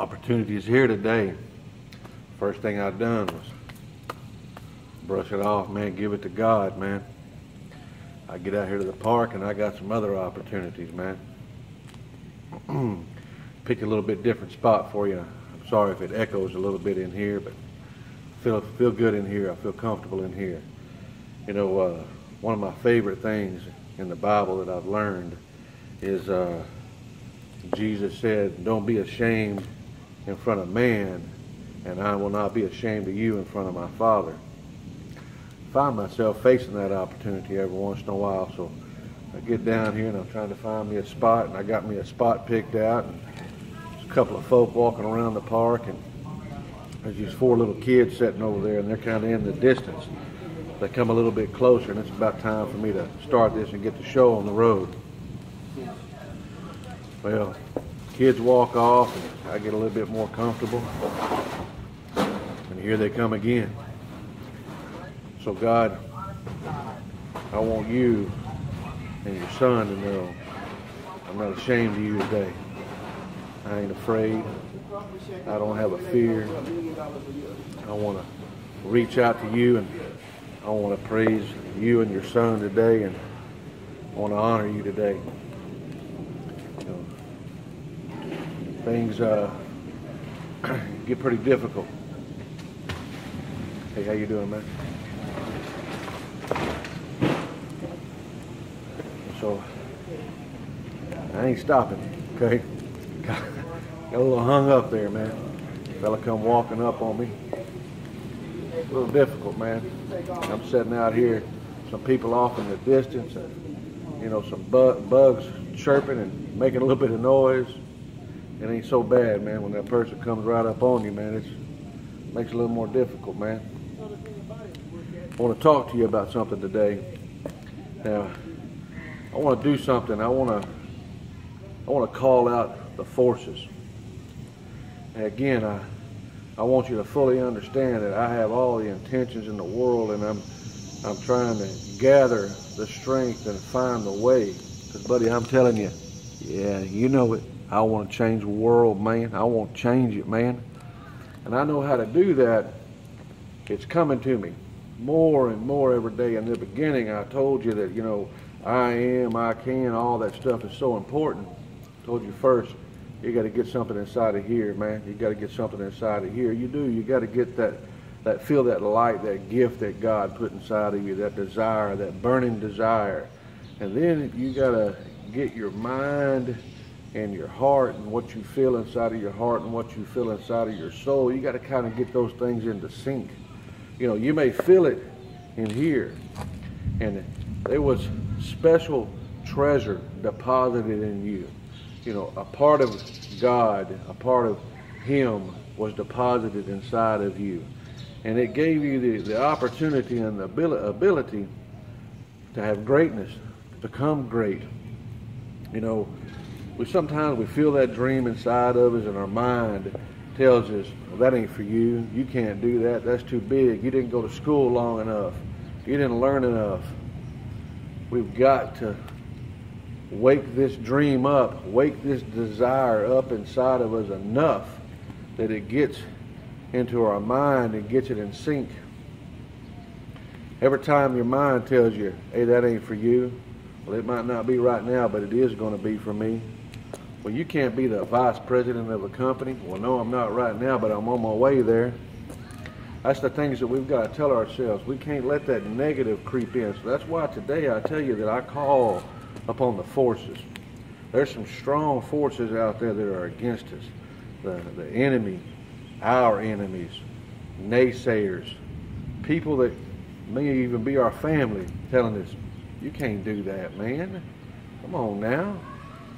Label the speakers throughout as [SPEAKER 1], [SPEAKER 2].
[SPEAKER 1] Opportunity is here today. First thing I done was brush it off, man. Give it to God, man. I get out here to the park and I got some other opportunities, man. Pick a little bit different spot for you. I'm sorry if it echoes a little bit in here, but feel good in here. I feel comfortable in here. You know, one of my favorite things in the Bible that I've learned is Jesus said, "Don't be ashamed in front of man, and I will not be ashamed of you in front of my Father." I find myself facing that opportunity every once in a while, so I get down here and I'm trying to find me a spot, and I got me a spot picked out, and there's a couple of folk walking around the park, and there's these 4 little kids sitting over there, and they're kind of in the distance. They come a little bit closer, and it's about time for me to start this and get the show on the road. Well, kids walk off, and I get a little bit more comfortable, and here they come again. So God, I want you and your son to know I'm not ashamed of you today. I ain't afraid. I don't have a fear. I want to reach out to you, and I want to praise you and your son today, and I want to honor you today. You know, things get pretty difficult. Hey, how you doing, man? So I ain't stopping, okay? Got a little hung up there, man. Fella come walking up on me. A little difficult, man. I'm sitting out here, some people off in the distance, and you know, some bugs chirping and making a little bit of noise. It ain't so bad, man. When that person comes right up on you, man, it makes it a little more difficult, man. I want to talk to you about something today. Now, I want to do something. I want to call out the forces. And again, I want you to fully understand that I have all the intentions in the world, and I'm trying to gather the strength and find the way. Because, buddy, I'm telling you, yeah, you know it. I want to change the world, man. I want to change it, man. And I know how to do that. It's coming to me more and more every day. In the beginning, I told you that, you know, I can, all that stuff is so important. I told you first, you got to get something inside of here, man. You got to get something inside of here. You do. You got to get that feel that light, that gift that God put inside of you, that desire, that burning desire. And then you got to get your mind and your heart and what you feel inside of your heart and what you feel inside of your soul. You got to kind of get those things into sync. You know, you may feel it in here, and there was special treasure deposited in you. You know, a part of God, a part of Him was deposited inside of you. And it gave you the opportunity and the ability to have greatness, to become great. You know, sometimes we feel that dream inside of us, and our mind tells us, well, that ain't for you. You can't do that. That's too big. You didn't go to school long enough. You didn't learn enough. We've got to wake this dream up, wake this desire up inside of us enough that it gets into our mind and gets it in sync. Every time your mind tells you, hey, that ain't for you, well, it might not be right now, but it is going to be for me. Well, you can't be the vice president of a company. Well, no, I'm not right now, but I'm on my way there. That's the things that we've got to tell ourselves. We can't let that negative creep in. So that's why today I tell you that I call upon the forces. There's some strong forces out there that are against us. The enemy, our enemies, naysayers, people that may even be our family telling us, you can't do that, man. Come on now.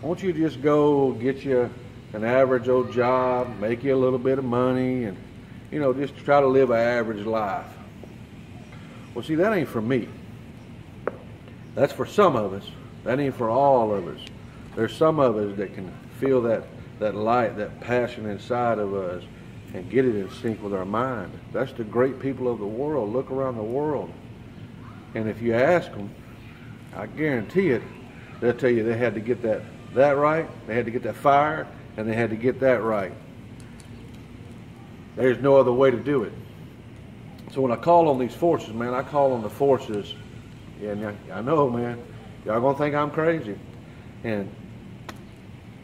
[SPEAKER 1] Won't you just go get you an average old job, make you a little bit of money, and, you know, just try to live an average life? Well, see, that ain't for me. That's for some of us. That ain't for all of us. There's some of us that can feel that light, that passion inside of us, and get it in sync with our mind. That's the great people of the world. Look around the world. And if you ask them, I guarantee it, they'll tell you they had to get that right, they had to get that fire, and they had to get that right. There's no other way to do it. So when I call on these forces, man, I call on the forces. And I know, man, y'all gonna think I'm crazy. And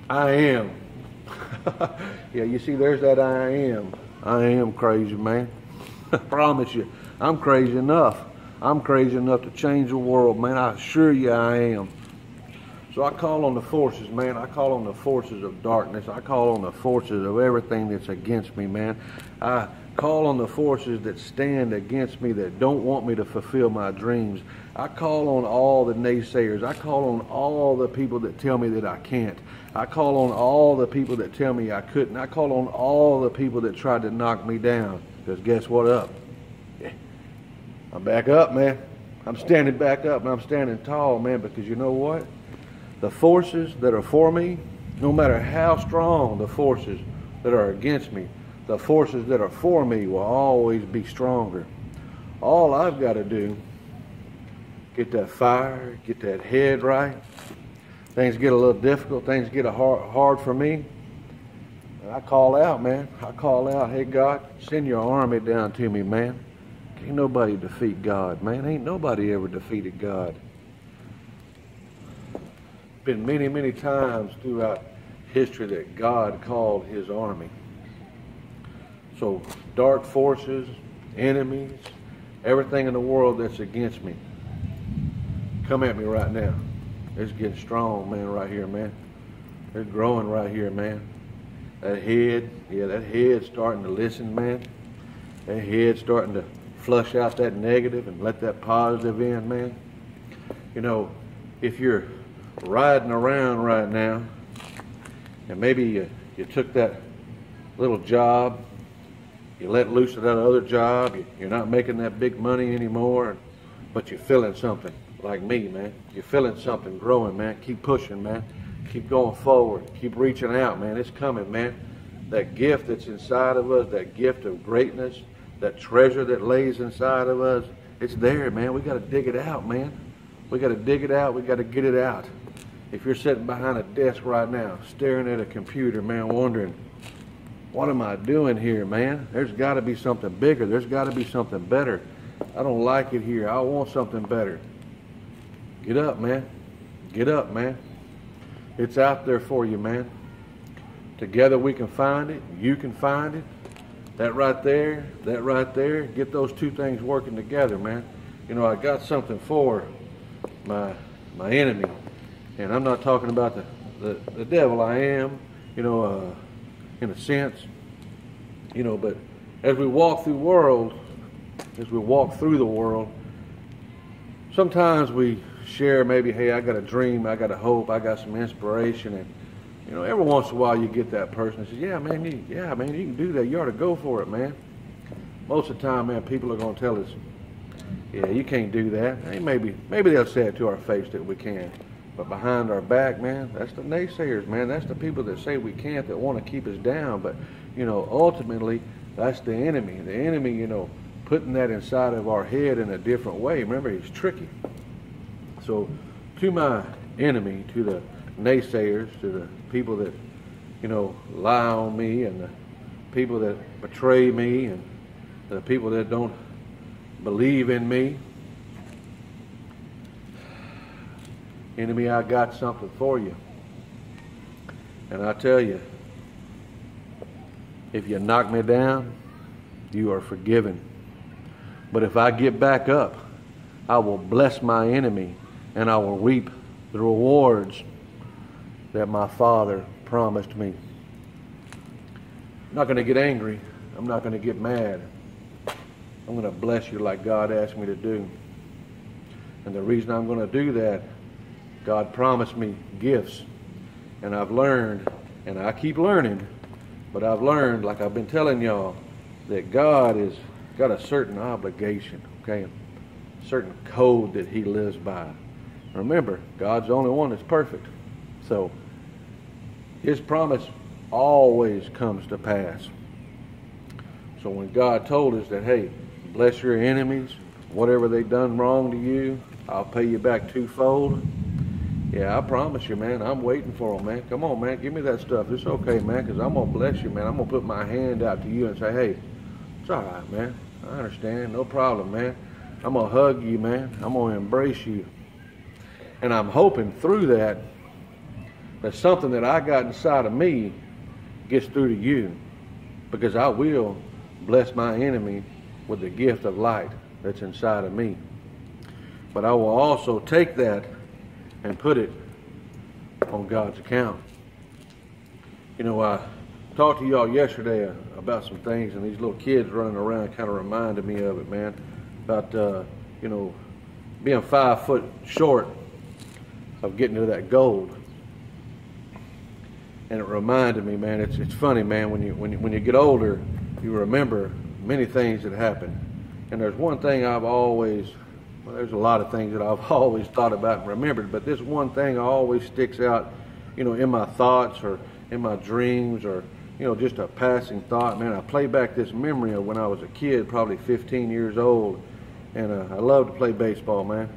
[SPEAKER 1] I am. Yeah, you see, there's that I am. I am crazy, man. I promise you, I'm crazy enough. I'm crazy enough to change the world, man. I assure you I am. So I call on the forces, man. I call on the forces of darkness. I call on the forces of everything that's against me, man. I call on the forces that stand against me, that don't want me to fulfill my dreams. I call on all the naysayers. I call on all the people that tell me that I can't. I call on all the people that tell me I couldn't. I call on all the people that tried to knock me down. Because guess what up? Yeah. I'm back up, man. I'm standing back up, and I'm standing tall, man, because you know what? The forces that are for me, no matter how strong the forces that are against me, the forces that are for me will always be stronger. All I've got to do, get that fire, get that head right. Things get a little difficult, things get hard for me. And I call out, man. I call out, hey, God, send your army down to me, man. Can't nobody defeat God, man. Ain't nobody ever defeated God. Been many, many times throughout history that God called his army. So dark forces, enemies, everything in the world that's against me, come at me right now. It's getting strong, man, right here, man. It's growing right here, man. That head, yeah, that head's starting to listen, man. That head's starting to flush out that negative and let that positive in, man. You know, if you're riding around right now, and maybe you took that little job, you let loose of that other job, you're not making that big money anymore, but you're feeling something. Like me, man. You're feeling something growing, man. Keep pushing, man. Keep going forward. Keep reaching out, man. It's coming, man. That gift that's inside of us, that gift of greatness, that treasure that lays inside of us, it's there, man. We got to dig it out, man. We got to dig it out. We got to get it out. If you're sitting behind a desk right now, staring at a computer, man, wondering, what am I doing here, man? There's got to be something bigger. There's got to be something better. I don't like it here. I want something better. Get up, man. Get up, man. It's out there for you, man. Together we can find it. You can find it. That right there, get those two things working together, man. You know, I got something for my enemy. And I'm not talking about the devil. I am, you know, in a sense. You know, but as we walk through the world, sometimes we share maybe, hey, I got a dream, I got a hope, I got some inspiration, and you know, every once in a while you get that person that says, yeah, man, you can do that. You ought to go for it, man. Most of the time, man, people are going to tell us, yeah, you can't do that. Hey, maybe they'll say it to our face that we can, but behind our back, man, that's the naysayers, man. That's the people that say we can't, that want to keep us down. But you know, ultimately, that's the enemy. The enemy, you know, putting that inside of our head in a different way. Remember, he's tricky. So to my enemy, to the naysayers, to the people that, you know, lie on me, and the people that betray me, and the people that don't believe in me, enemy, I got something for you. And I tell you, if you knock me down, you are forgiven. But if I get back up, I will bless my enemy, and I will reap the rewards that my Father promised me. I'm not going to get angry. I'm not going to get mad. I'm going to bless you like God asked me to do. And the reason I'm going to do that, God promised me gifts. And I've learned, and I keep learning, but I've learned, like I've been telling y'all, that God has got a certain obligation, okay? A certain code that he lives by. Remember, God's the only one that's perfect. So his promise always comes to pass. So when God told us that, hey, bless your enemies, whatever they done wrong to you, I'll pay you back twofold. Yeah, I promise you, man. I'm waiting for them, man. Come on, man. Give me that stuff. It's okay, man, because I'm going to bless you, man. I'm going to put my hand out to you and say, hey, it's all right, man. I understand. No problem, man. I'm going to hug you, man. I'm going to embrace you. And I'm hoping through that something that I got inside of me gets through to you, because I will bless my enemy with the gift of light that's inside of me. But I will also take that and put it on God's account. You know, I talked to y'all yesterday about some things, and these little kids running around kind of reminded me of it, man. About, you know, being 5 foot short of getting to that gold. And it reminded me, man, it's funny, man, when you get older, you remember many things that happened. And there's one thing I've always, well, there's a lot of things that I've always thought about and remembered, but this one thing always sticks out, you know, in my thoughts or in my dreams, or, you know, just a passing thought. Man, I play back this memory of when I was a kid, probably 15 years old, and I loved to play baseball, man.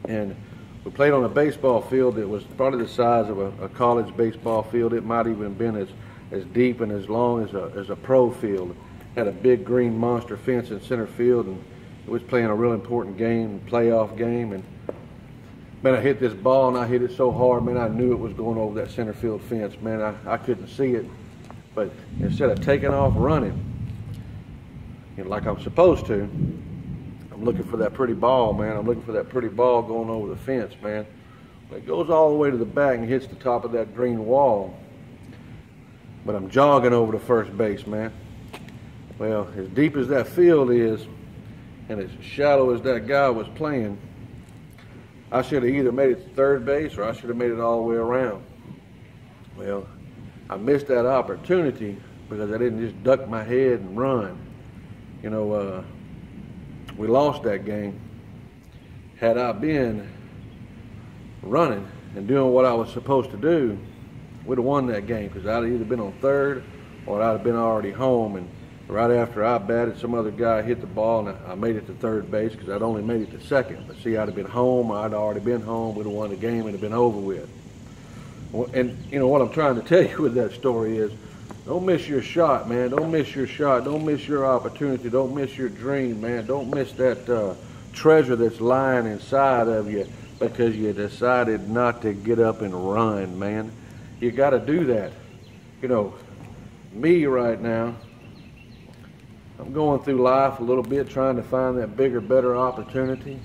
[SPEAKER 1] And we played on a baseball field that was probably the size of a college baseball field. It might even have been as deep and as long as a pro field. Had a big green monster fence in center field, and it was playing a real important game, playoff game. And man, I hit this ball, and I hit it so hard, man, I knew it was going over that center field fence. Man, I couldn't see it, but instead of taking off running, you know, like I'm supposed to, I'm looking for that pretty ball, man. I'm looking for that pretty ball going over the fence, man. It goes all the way to the back and hits the top of that green wall. But I'm jogging over to first base, man. Well, as deep as that field is, and as shallow as that guy was playing, I should have either made it to third base or I should have made it all the way around. Well, I missed that opportunity because I didn't just duck my head and run. You know, we lost that game. Had I been running and doing what I was supposed to do, we'd have won that game, because I'd either been on third or I'd have been already home. And right after I batted, some other guy hit the ball, and I made it to third base because I'd only made it to second. But see, I'd have been home, I'd already been home, we'd have won the game, it'd have been over with. And you know what I'm trying to tell you with that story is, don't miss your shot, man. Don't miss your shot. Don't miss your opportunity. Don't miss your dream, man. Don't miss that treasure that's lying inside of you because you decided not to get up and run, man. You got to do that. You know, me right now, I'm going through life a little bit trying to find that bigger, better opportunity.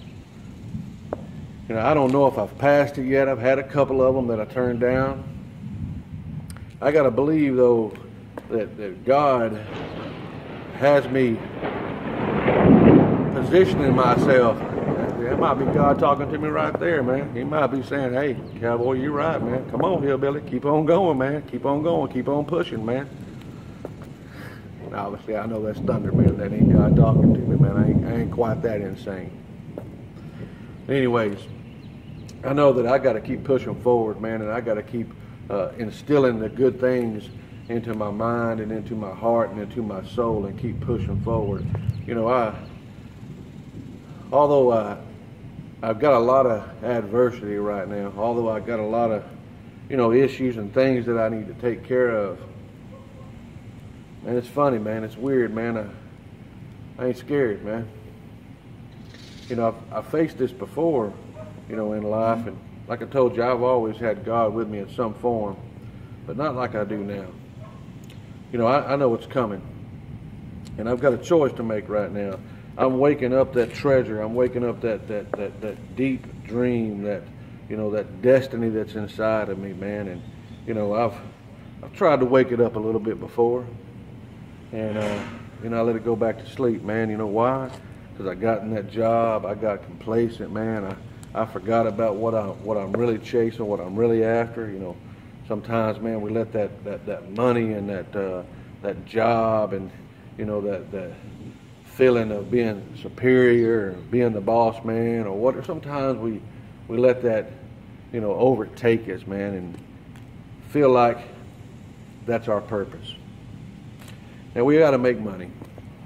[SPEAKER 1] You know, I don't know if I've passed it yet. I've had a couple of them that I turned down. I got to believe, though, that God has me positioning myself. That might be God talking to me right there, man. He might be saying, hey, cowboy, you're right, man. Come on, hillbilly. Keep on going, man. Keep on going. Keep on pushing, man. And obviously, I know that's thunder, man. That ain't God talking to me, man. I ain't quite that insane. Anyways, I know that I got to keep pushing forward, man, and I got to keep instilling the good things into my mind and into my heart and into my soul, and keep pushing forward. You know, although I've got a lot of adversity right now, although I've got a lot of, you know, issues and things that I need to take care of, and it's funny, man, it's weird, man, I ain't scared, man. You know, I've faced this before, you know, in life, and like I told you, I've always had God with me in some form, but not like I do now. You know, I know what's coming, and I've got a choice to make right now. I'm waking up that treasure. I'm waking up that deep dream, that, you know, that destiny that's inside of me, man. And you know, I've tried to wake it up a little bit before, and you know, I let it go back to sleep, man. You know why? Because I got in that job. I got complacent, man. I forgot about what I'm really chasing, what I'm really after. You know, sometimes, man, we let that money and that job and, you know, that feeling of being superior or being the boss man or what. Sometimes we let that, you know, overtake us, man, and feel like that's our purpose. Now we got to make money.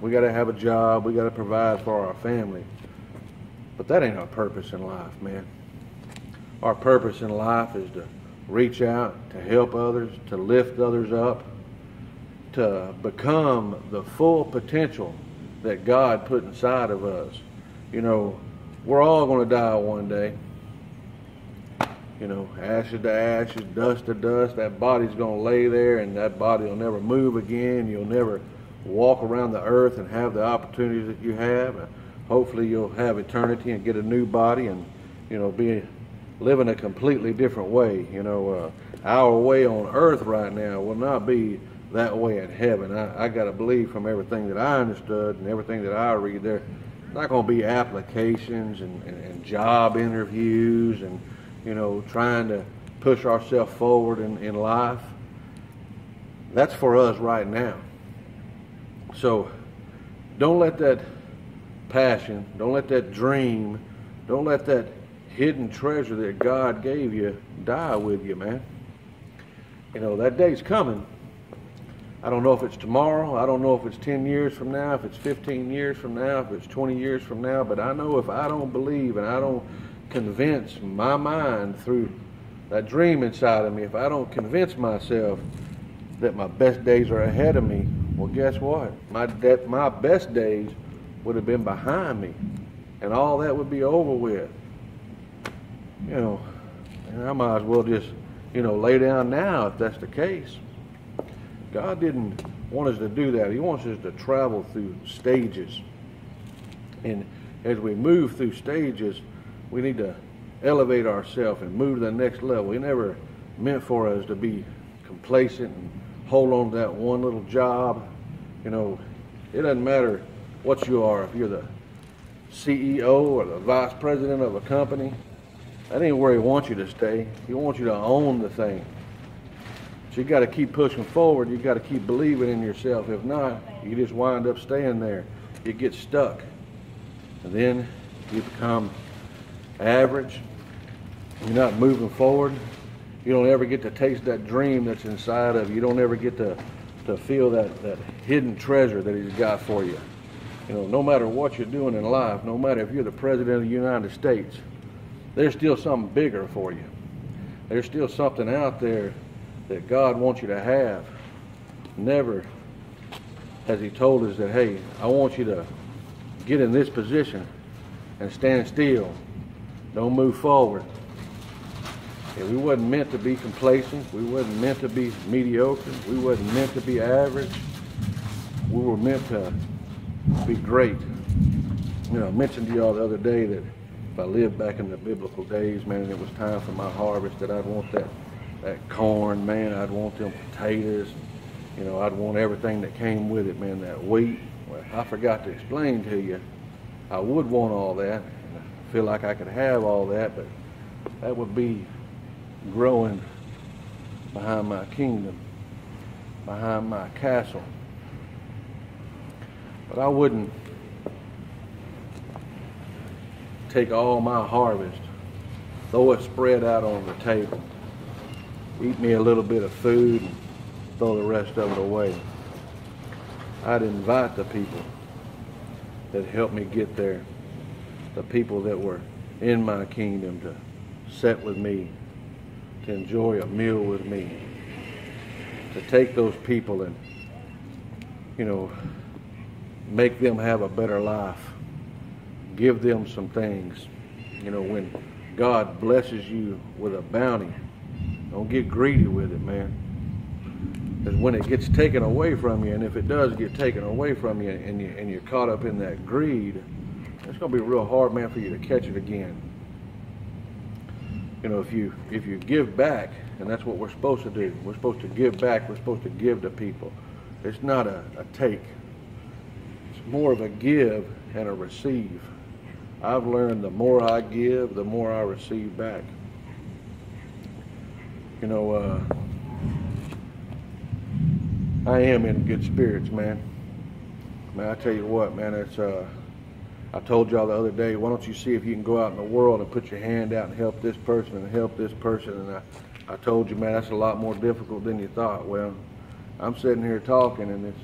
[SPEAKER 1] We got to have a job. We got to provide for our family. But that ain't our purpose in life, man. Our purpose in life is to reach out, to help others, to lift others up, to become the full potential that God put inside of us. You know, we're all going to die one day. You know, ashes to ashes, dust to dust. That body's going to lay there, and that body will never move again. You'll never walk around the earth and have the opportunities that you have. Hopefully you'll have eternity and get a new body and, you know, be living a completely different way. You know, our way on earth right now will not be that way in heaven. I got to believe from everything that I understood and everything that I read, there's not going to be applications and job interviews and, you know, trying to push ourselves forward in life. That's for us right now. So don't let that passion, don't let that dream, don't let that hidden treasure that God gave you die with you, man. You know, that day's coming. I don't know if it's tomorrow. I don't know if it's 10 years from now, if it's 15 years from now, if it's 20 years from now. But I know if I don't believe and I don't convince my mind through that dream inside of me, if I don't convince myself that my best days are ahead of me, well, guess what? My best days would have been behind me, and all that would be over with. You know, and I might as well just, you know, lay down now if that's the case. God didn't want us to do that. He wants us to travel through stages. And as we move through stages, we need to elevate ourselves and move to the next level. He never meant for us to be complacent and hold on to that one little job. You know, it doesn't matter what you are. If you're the CEO or the vice president of a company, that ain't where he wants you to stay. He wants you to own the thing. So you got to keep pushing forward. You got to keep believing in yourself. If not, you just wind up staying there. You get stuck. And then you become average. You're not moving forward. You don't ever get to taste that dream that's inside of you. You don't ever get to feel that hidden treasure that he's got for you. You know, no matter what you're doing in life, no matter if you're the president of the United States, there's still something bigger for you. There's still something out there that God wants you to have. Never has he told us that, hey, I want you to get in this position and stand still. Don't move forward. And we wasn't meant to be complacent. We wasn't meant to be mediocre. We wasn't meant to be average. We were meant to be great. You know, I mentioned to y'all the other day that if I lived back in the biblical days, man, and it was time for my harvest, that I'd want that corn, man. I'd want them potatoes. You know, I'd want everything that came with it, man, that wheat. Well, I forgot to explain to you, I would want all that. And I feel like I could have all that, but that would be growing behind my kingdom, behind my castle. But I wouldn't take all my harvest, throw it spread out on the table, eat me a little bit of food, and throw the rest of it away. I'd invite the people that helped me get there, the people that were in my kingdom, to sit with me, to enjoy a meal with me, to take those people and, you know, make them have a better life, give them some things. You know, when God blesses you with a bounty, don't get greedy with it, man. Because when it gets taken away from you, and if it does get taken away from you, and you're caught up in that greed, it's going to be real hard, man, for you to catch it again. You know, if you give back, and that's what we're supposed to do. We're supposed to give back. We're supposed to give to people. It's not a take. It's more of a give and a receive. I've learned the more I give, the more I receive back. You know, I am in good spirits, man. Man, I tell you what, man, it's I told y'all the other day, why don't you see if you can go out in the world and put your hand out and help this person and help this person? And I told you, man, that's a lot more difficult than you thought. Well, I'm sitting here talking, and this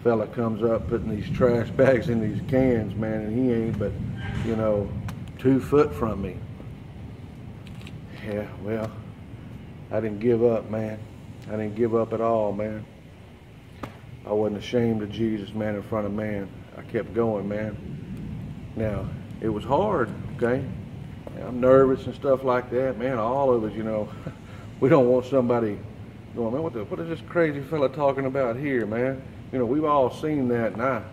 [SPEAKER 1] fella comes up putting these trash bags in these cans, man, and he ain't but, you know, 2 foot from me. Yeah, well, I didn't give up, man. I didn't give up at all, man. I wasn't ashamed of Jesus, man, in front of man. I kept going, man. Now, it was hard, okay? I'm nervous and stuff like that, man. All of us, you know, we don't want somebody going, man, what is this crazy fella talking about here, man? You know, we've all seen that, and I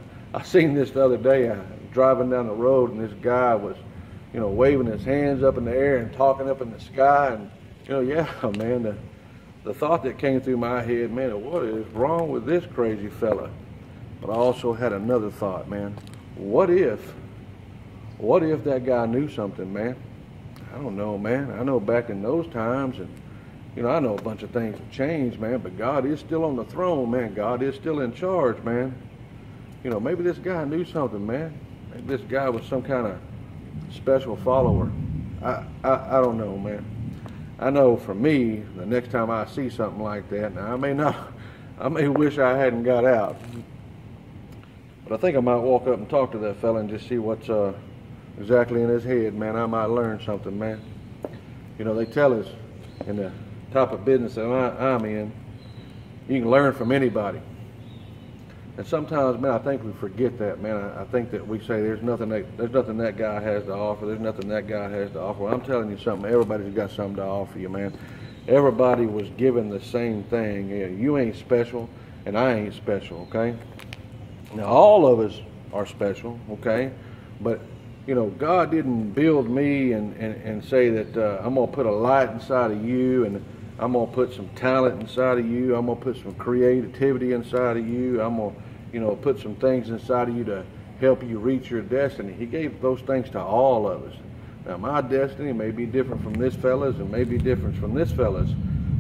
[SPEAKER 1] seen this the other day. I was driving down the road, and this guy was, you know, waving his hands up in the air and talking up in the sky, and, you know, yeah, man, the thought that came through my head, man, what is wrong with this crazy fella? But I also had another thought, man. What if that guy knew something, man? I don't know, man. I know back in those times, and, you know, I know a bunch of things have changed, man, but God is still on the throne, man. God is still in charge, man. You know, maybe this guy knew something, man. Maybe this guy was some kind of special follower. I don't know, man. I know for me, the next time I see something like that, now I may wish I hadn't got out. But I think I might walk up and talk to that fella and just see what's exactly in his head, man. I might learn something, man. You know, they tell us in the type of business that I'm in, you can learn from anybody. And sometimes, man, I think we forget that, man. I think that we say there's nothing that guy has to offer. There's nothing that guy has to offer. Well, I'm telling you something. Everybody's got something to offer you, man. Everybody was given the same thing. You ain't special, and I ain't special, okay? Now, all of us are special, okay? But, you know, God didn't build me and say that I'm going to put a light inside of you, and I'm going to put some talent inside of you. I'm going to put some creativity inside of you. I'm going to, you know, put some things inside of you to help you reach your destiny. He gave those things to all of us. Now, my destiny may be different from this fella's and may be different from this fella's.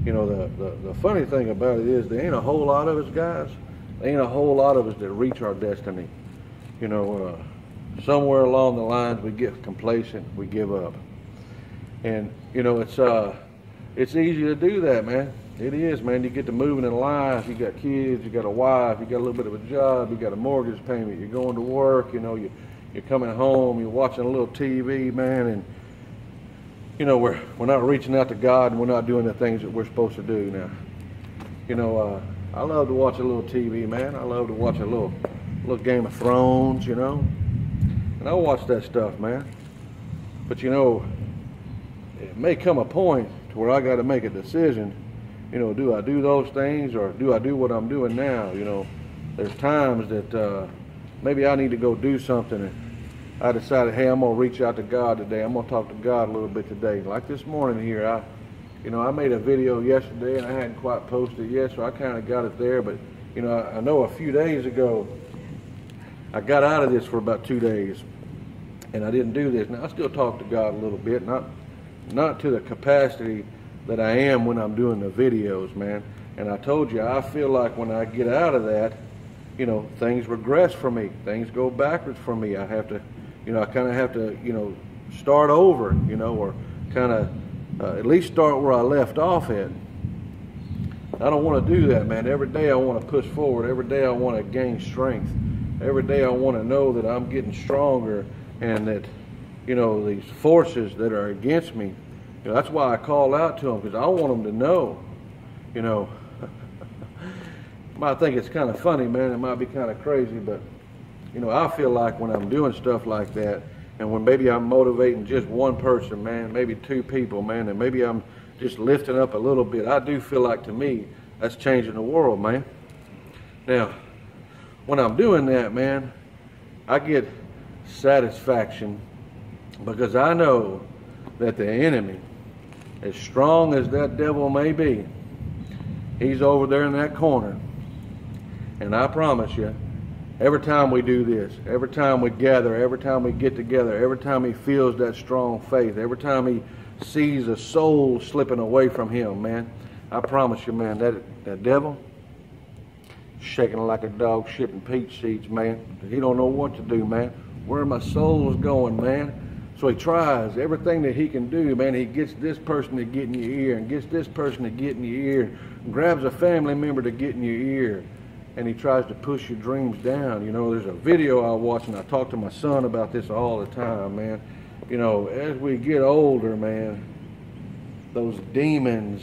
[SPEAKER 1] You know, the funny thing about it is there ain't a whole lot of us, guys. There ain't a whole lot of us that reach our destiny. You know, somewhere along the lines we get complacent, we give up. And, you know, it's easy to do that, man. It is, man. You get to moving in life. You got kids. You got a wife. You got a little bit of a job. You got a mortgage payment. You're going to work. You know, you're coming home. You're watching a little TV, man. And, you know, we're not reaching out to God, and we're not doing the things that we're supposed to do now. You know, I love to watch a little TV, man. I love to watch a little Game of Thrones, you know. And I watch that stuff, man. But, you know, it may come a point to where I got to make a decision. You know, do I do those things, or do I do what I'm doing now? You know, there's times that maybe I need to go do something, and I decided, hey, I'm going to reach out to God today. I'm going to talk to God a little bit today. Like this morning here, I made a video yesterday, and I hadn't quite posted it yet, so I kind of got it there. But, you know, I know a few days ago, I got out of this for about 2 days, and I didn't do this. Now, I still talk to God a little bit, not to the capacity that I am when I'm doing the videos, man. And I told you, I feel like when I get out of that, you know, things regress for me. Things go backwards for me. I have to, you know, I kind of have to, you know, start over, you know, or kind of at least start where I left off at. I don't want to do that, man. Every day I want to push forward. Every day I want to gain strength. Every day I want to know that I'm getting stronger, and that, you know, these forces that are against me, you know, that's why I call out to them, because I want them to know, you know. You might think it's kind of funny, man. It might be kind of crazy, but, you know, I feel like when I'm doing stuff like that, and when maybe I'm motivating just one person, man, maybe 2 people, man, and maybe I'm just lifting up a little bit, I do feel like, to me, that's changing the world, man. Now, when I'm doing that, man, I get satisfaction, because I know that the enemy, as strong as that devil may be, he's over there in that corner. And I promise you, every time we do this, every time we gather, every time we get together, every time he feels that strong faith, every time he sees a soul slipping away from him, man, I promise you, man, that devil, shaking like a dog shipping peach seeds, man. He don't know what to do, man. Where my soul's going, man. So he tries everything that he can do, man. He gets this person to get in your ear, and gets this person to get in your ear, and grabs a family member to get in your ear, and he tries to push your dreams down. You know, there's a video I watch, and I talk to my son about this all the time, man. You know, as we get older, man, those demons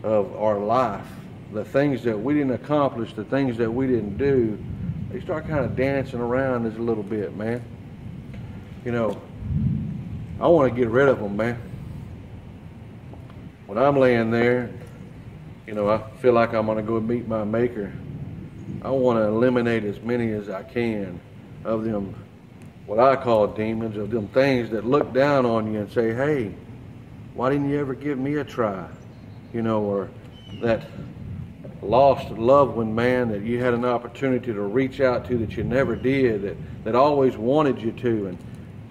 [SPEAKER 1] of our life, the things that we didn't accomplish, the things that we didn't do, they start kind of dancing around us a little bit, man. You know, I want to get rid of them, man. When I'm laying there, you know, I feel like I'm going to go meet my Maker. I want to eliminate as many as I can of them, what I call demons, of them things that look down on you and say, hey, why didn't you ever give me a try? You know, or that lost loved one, man, that you had an opportunity to reach out to that you never did, that always wanted you to, and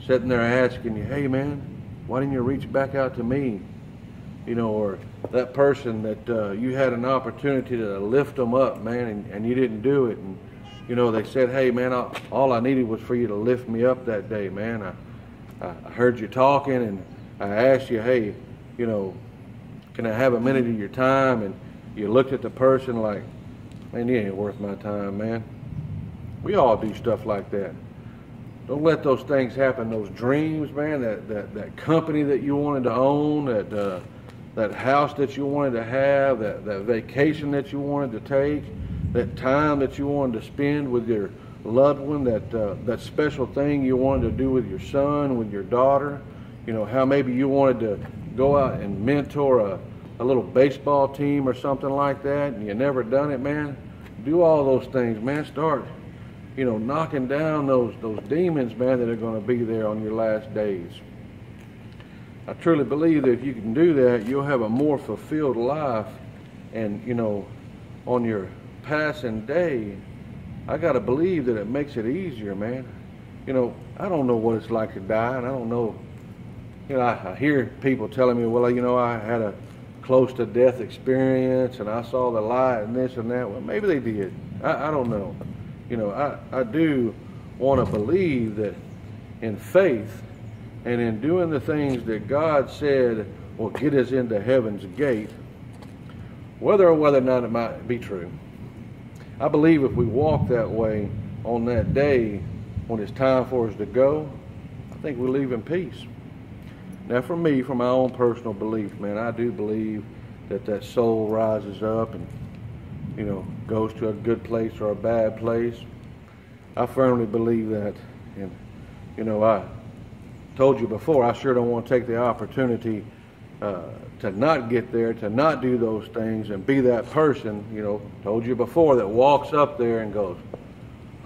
[SPEAKER 1] sitting there asking you, hey, man, why didn't you reach back out to me? You know, or that person that you had an opportunity to lift them up, man, and you didn't do it. And, you know, they said, hey, man, all I needed was for you to lift me up that day, man. I heard you talking, and I asked you, hey, you know, can I have a minute of your time? And you looked at the person like, man, you ain't worth my time, man. We all do stuff like that. Don't let those things happen, those dreams, man, that company that you wanted to own, that house that you wanted to have, that vacation that you wanted to take, that time that you wanted to spend with your loved one, that special thing you wanted to do with your son, with your daughter. You know, how maybe you wanted to go out and mentor a little baseball team or something like that, and you never done it, man. Do all those things, man. Start, you know, knocking down those demons, man, that are going to be there on your last days. I truly believe that if you can do that, you'll have a more fulfilled life. And, you know, on your passing day, I got to believe that it makes it easier, man. You know, I don't know what it's like to die, and I don't know, you know, I hear people telling me, well, you know, I had a close to death experience, and I saw the light and this and that. Well, maybe they did. I don't know. You know, I do want to believe that in faith, and in doing the things that God said will get us into heaven's gate, whether or not it might be true. I believe if we walk that way on that day when it's time for us to go, I think we leave in peace. Now for me, for my own personal belief, man, I do believe that soul rises up and, you know, goes to a good place or a bad place. I firmly believe that. And, you know, I told you before, I sure don't want to take the opportunity to not get there, to not do those things and be that person, you know, told you before, that walks up there and goes,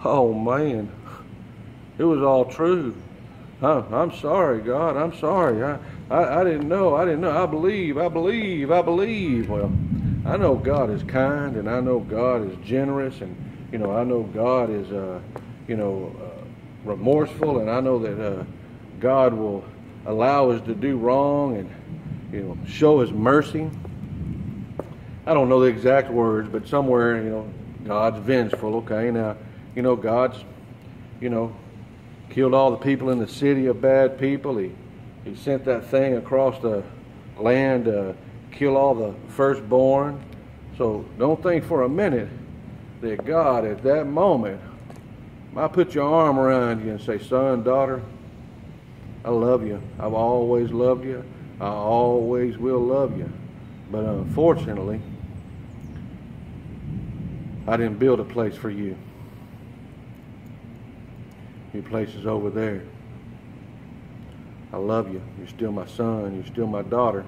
[SPEAKER 1] oh man, it was all true. I'm sorry, God, I'm sorry. I didn't know, I believe. Well, I know God is kind, and I know God is generous, and, you know, I know God is, you know, remorseful, and I know that God will allow us to do wrong and, you know, show His mercy. I don't know the exact words, but somewhere, you know, God's vengeful. Okay, now, you know, God's, you know, killed all the people in the city of bad people. He sent that thing across the land to kill all the firstborn. So don't think for a minute that God at that moment might put your arm around you and say, son, daughter, I love you. I've always loved you. I always will love you. But unfortunately, I didn't build a place for you. Your place is over there. I love you. You're still my son. You're still my daughter.